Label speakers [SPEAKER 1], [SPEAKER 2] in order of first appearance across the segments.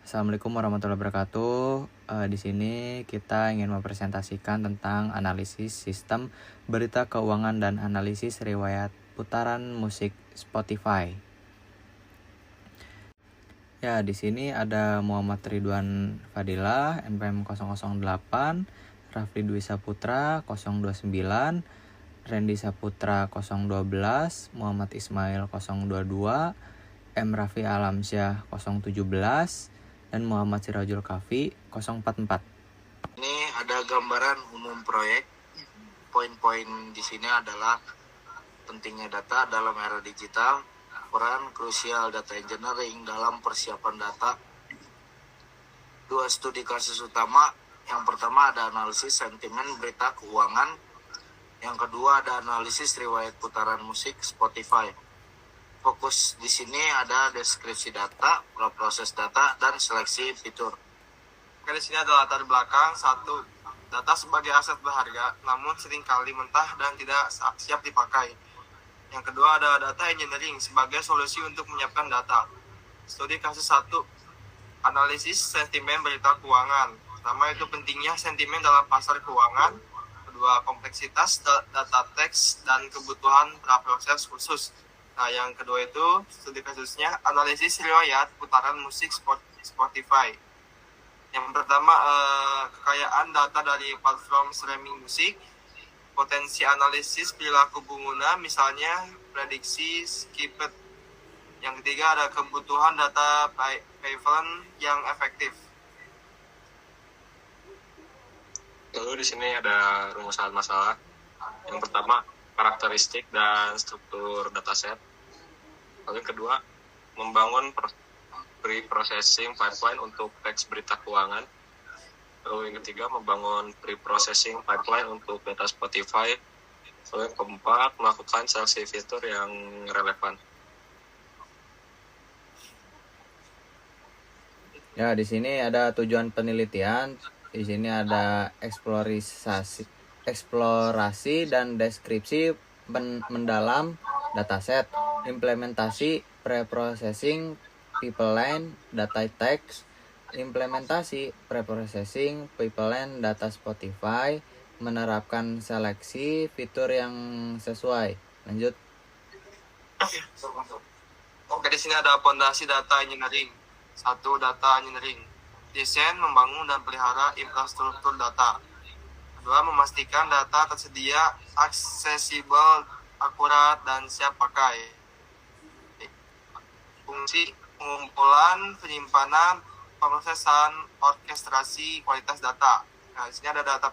[SPEAKER 1] Assalamualaikum warahmatullahi wabarakatuh. Di sini kita ingin mempresentasikan tentang analisis sistem berita keuangan dan analisis riwayat putaran musik Spotify. Ya, di sini ada Muhammad Ridwan Fadilah, NPM 008, Rafli Dwi Saputra 029, Randy Saputra 012, Muhammad Ismail 022, M. Raffi Alamsyah 017, dan Muhammad Sirajul Kafi 044.
[SPEAKER 2] Ini ada gambaran umum proyek. Poin-poin di sini adalah pentingnya data dalam era digital, peran krusial data engineering dalam persiapan data. Dua studi kasus utama. Yang pertama ada analisis sentimen berita keuangan. Yang kedua ada analisis riwayat putaran musik Spotify. Fokus di sini ada deskripsi data, proses data, dan seleksi fitur.
[SPEAKER 3] Di sini ada latar belakang. 1. Data sebagai aset berharga, namun seringkali mentah dan tidak siap dipakai. Yang kedua ada data engineering sebagai solusi untuk menyiapkan data. Studi kasus 1. Analisis sentimen berita keuangan. Pertama itu pentingnya sentimen dalam pasar keuangan. Kedua, kompleksitas data teks dan kebutuhan praproses khusus. Nah, yang kedua itu studi kasusnya analisis riwayat putaran musik Spotify. Yang pertama, kekayaan data dari platform streaming musik, potensi analisis perilaku pengguna, misalnya prediksi skipped. Yang ketiga ada kebutuhan data prevalent yang efektif.
[SPEAKER 4] Lalu di sini ada rumusan masalah. Yang pertama, karakteristik dan struktur dataset. Lalu yang kedua, membangun pre-processing pipeline untuk teks berita keuangan. Lalu yang ketiga, membangun pre-processing pipeline untuk data Spotify. Lalu yang keempat, melakukan seleksi fitur yang relevan.
[SPEAKER 1] Ya, di sini ada tujuan penelitian. Di sini ada eksplorasi dan deskripsi mendalam dataset, implementasi preprocessing pipeline data text, implementasi preprocessing pipeline data Spotify, menerapkan seleksi fitur yang sesuai. Lanjut.
[SPEAKER 3] Oke, di sini ada fondasi data engineering. 1. Data engineering. Desain, membangun dan pelihara infrastruktur data. 2. Memastikan data tersedia aksesibel, akurat, dan siap pakai. Fungsi pengumpulan, penyimpanan, pemrosesan, orkestrasi, kualitas data. Nah, di sini ada data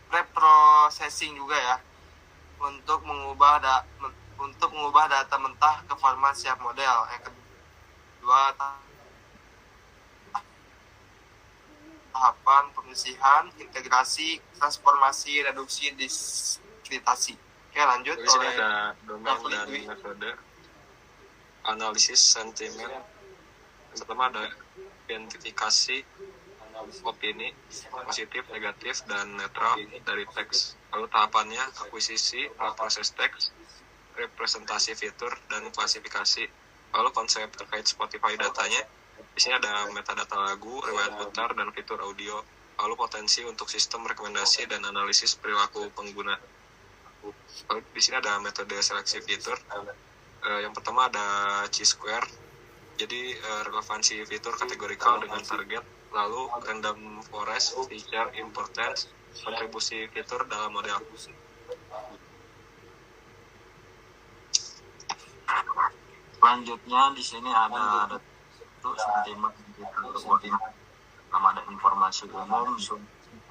[SPEAKER 3] preprocessing juga ya, untuk mengubah data mentah ke format siap model. Yang kedua, tahapan pembersihan, integrasi, transformasi, reduksi, diskritasi. Oke, lanjut.
[SPEAKER 4] Di sini ada domain dan metode analisis sentimen. Yang pertama ada identifikasi opini positif, negatif, dan netral dari teks. Lalu tahapannya akuisisi, proses teks, representasi fitur, dan klasifikasi. Lalu konsep terkait Spotify datanya. Di sini ada metadata lagu, riwayat putar, dan fitur audio. Lalu potensi untuk sistem rekomendasi dan analisis perilaku pengguna. Lalu di sini ada metode seleksi fitur. Yang pertama ada Chi-square. Jadi relevansi fitur kategorikal dengan target. Lalu random forest, feature, importance, kontribusi fitur dalam model.
[SPEAKER 2] Selanjutnya di sini ada sentimen ada informasi umum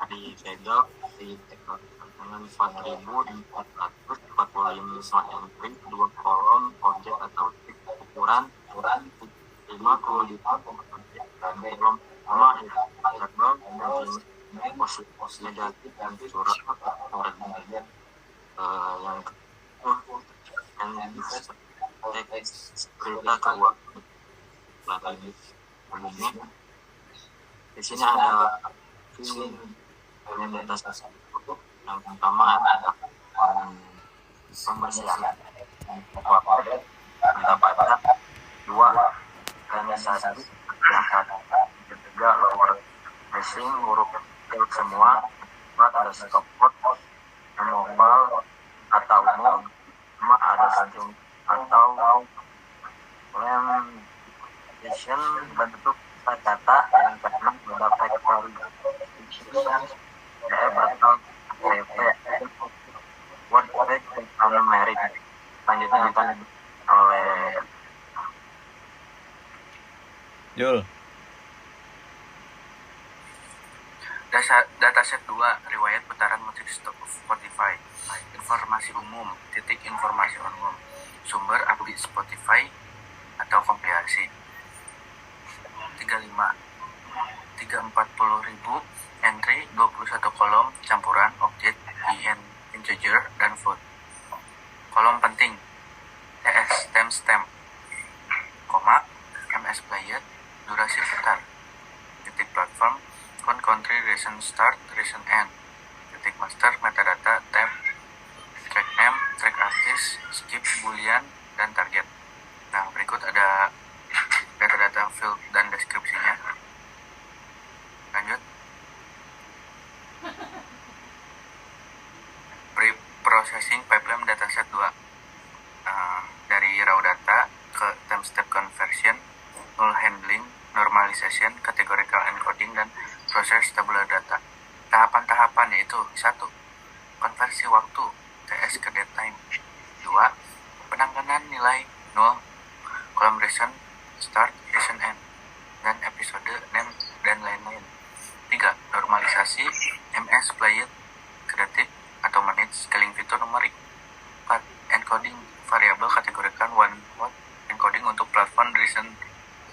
[SPEAKER 2] di Tegel di dengan 4.445 entry, 2 kolom objek atau tip ukuran 5 kualitas dan kolom pertama jadwal positif negatif dan surat yang berita keuangan. Di sini ada data yang pertama ada pembersihan data pajak, 2 organisasi Yang ketiga lower casing huruf kecil semua. Keempat ada stop code mobile atau umum. Lima ada string atau limitation bentuk data. Yang keenam ada factory instruction atau PP word fact numeric. Selanjutnya akan oleh
[SPEAKER 1] Jul.
[SPEAKER 2] Dataset 2 riwayat putaran musik Spotify. Informasi umum, informasi umum. Sumber update Spotify atau kompilasi. 35 340.000 entry 21 kolom campuran objek integer dan float. Kolom penting TS timestamp, koma MS player durasi putar, titik platform country region start region end, titik master metadata tab track name track artist skip boolean dan target. Nah, berikut ada data-data field dan deskripsinya. Lanjut. Pre-processing pipeline dataset 2 dari raw data ke timestamp conversion, null handling, normalization, categorical encoding, dan proses tabular data. Tahapan-tahapan yaitu 1. Konversi waktu TS ke datetime. 2. Penanganan nilai 0, column region start, region end, dan episode name dan lain-lain. 3. Normalisasi MS played ke detik atau menit scaling fitur numerik. 4. Encoding variabel kategorikan one word encoding untuk platform region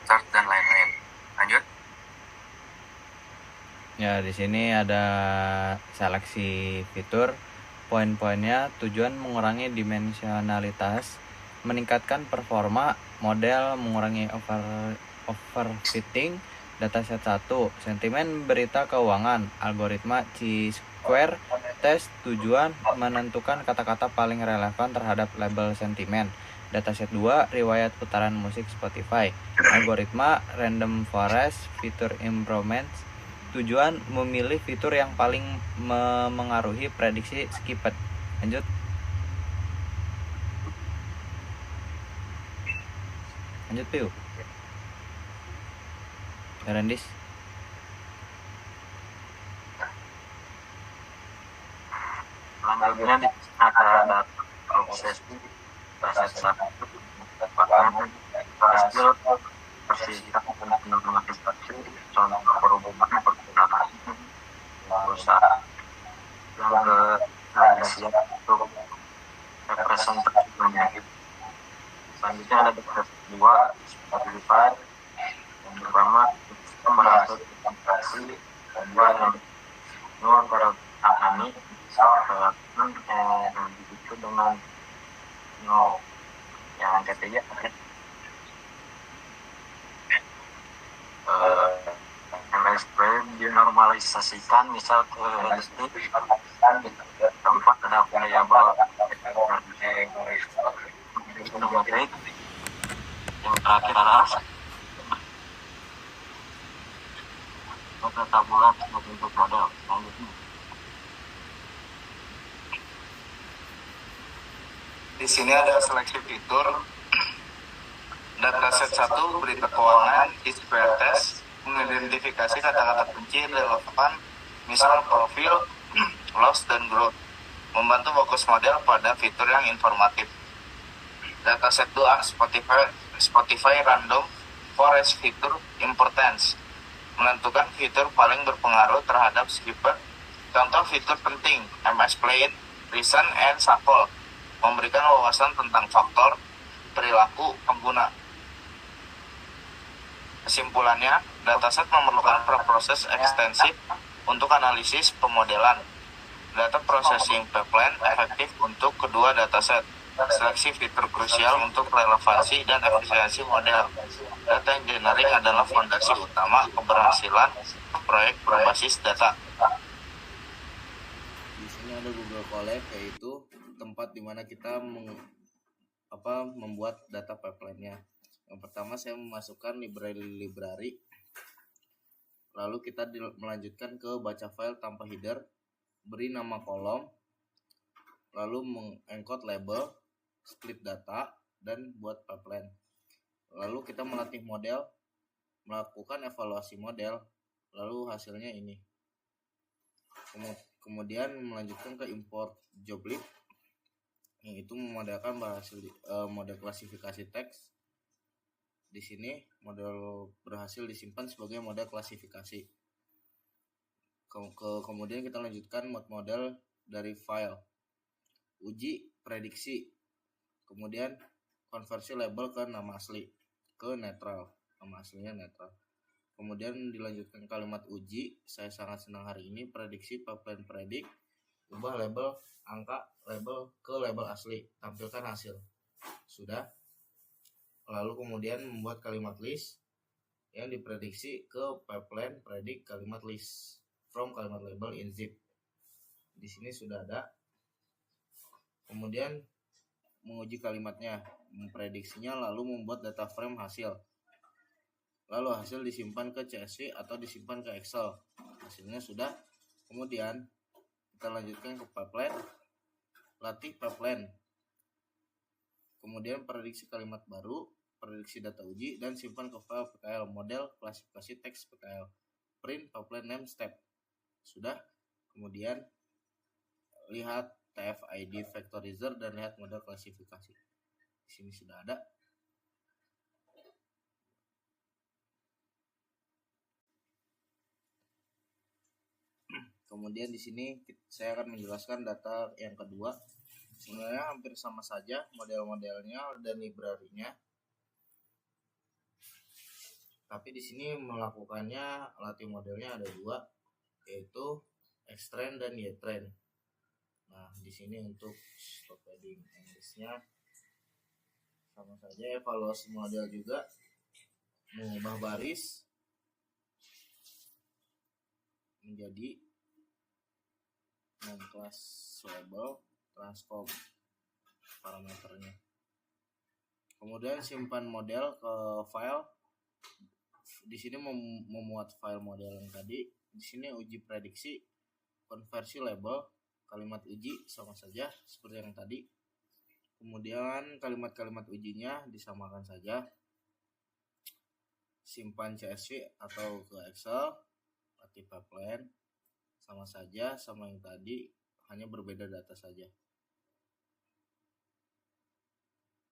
[SPEAKER 2] start dan lain-lain. Lanjut.
[SPEAKER 1] Ya, di sini ada seleksi fitur. Poin-poinnya tujuan mengurangi dimensionalitas, meningkatkan performa model, mengurangi overfitting. Dataset 1, sentimen berita keuangan, algoritma Chi-square test, tujuan menentukan kata-kata paling relevan terhadap label sentimen. Dataset 2, riwayat putaran musik Spotify, algoritma random forest, fitur improvements, tujuan memilih fitur yang paling memengaruhi prediksi skipped. Lanjut. Lanjut, Piu. Randis.
[SPEAKER 2] Selanjutnya ada proses hasil persiskan normalisasi contoh perubahan pergunakan perusahaan yang siap untuk representasi penyakit. Selanjutnya ada proses 2 Spotify. Yang pertama merasa konsentrasi, kedua yang tertangani melakukan begitu dengan no. Yang ketiga MSP dinormalisasikan, misal ke tempat ada variabel numerik. Yang terakhir adalah tabular sebagai bentuk model. Selanjutnya
[SPEAKER 3] Di sini ada seleksi fitur. Dataset 1 berita keuangan, Chi-square test, mengidentifikasi kata-kata kunci relevan, misal profil, loss, dan growth, membantu fokus model pada fitur yang informatif. Dataset 2 Spotify random forest fitur importance, menentukan fitur paling berpengaruh terhadap skipper. Contoh fitur penting MS played, listen, and shuffle, memberikan wawasan tentang faktor perilaku pengguna. Kesimpulannya, dataset memerlukan proses ekstensif untuk analisis pemodelan. Data processing pipeline efektif untuk kedua dataset. Seleksi fitur krusial untuk relevansi dan efisiensi model. Data engineering adalah fondasi utama keberhasilan proyek berbasis data.
[SPEAKER 2] di sini ada Google Colab, yaitu tempat di mana kita membuat data pipeline-nya. Yang pertama saya memasukkan library, lalu kita melanjutkan ke baca file tanpa header, beri nama kolom, lalu mengencode label, split data, dan buat pipeline. Lalu kita melatih model, melakukan evaluasi model, lalu hasilnya ini. Kemudian melanjutkan ke import joblib, yang itu memodelkan model klasifikasi teks. Di sini model berhasil disimpan sebagai model klasifikasi. Kemudian kita lanjutkan model dari file, uji prediksi, kemudian konversi label ke nama asli, ke netral, nama aslinya netral. Kemudian dilanjutkan kalimat uji, saya sangat senang hari ini, prediksi pipeline predict, ubah label angka label ke label asli, tampilkan hasil. Sudah. Lalu kemudian membuat kalimat list yang diprediksi ke pipeline predict kalimat list from kalimat label in zip. Di sini sudah ada. Kemudian menguji kalimatnya, memprediksinya, lalu membuat data frame hasil. Lalu hasil disimpan ke CSV atau disimpan ke Excel. Hasilnya sudah. Kemudian kita lanjutkan ke pipeline, latih pipeline. Kemudian prediksi kalimat baru, prediksi data uji, dan simpan ke file PKL, model klasifikasi teks PKL, print pipeline name step. Sudah. Kemudian lihat TF-ID vectorizer dan lihat model klasifikasi. Di sini sudah ada. Kemudian di sini saya akan menjelaskan data yang kedua. Sebenarnya hampir sama saja model-modelnya dan library-nya. Tapi di sini melakukannya latih modelnya ada dua, yaitu Xtrend dan Ytrend. Nah, di sini untuk stop padding Inggrisnya sama saja, evaluasi model juga, mengubah baris menjadi non-class label, transform parameternya. Kemudian simpan model ke file. Di sini memuat file model yang tadi. Di sini uji prediksi, konversi label, kalimat uji sama saja seperti yang tadi. Kemudian kalimat-kalimat ujinya disamakan saja. Simpan CSV atau ke Excel, latih pipeline sama saja sama yang tadi, hanya berbeda data saja.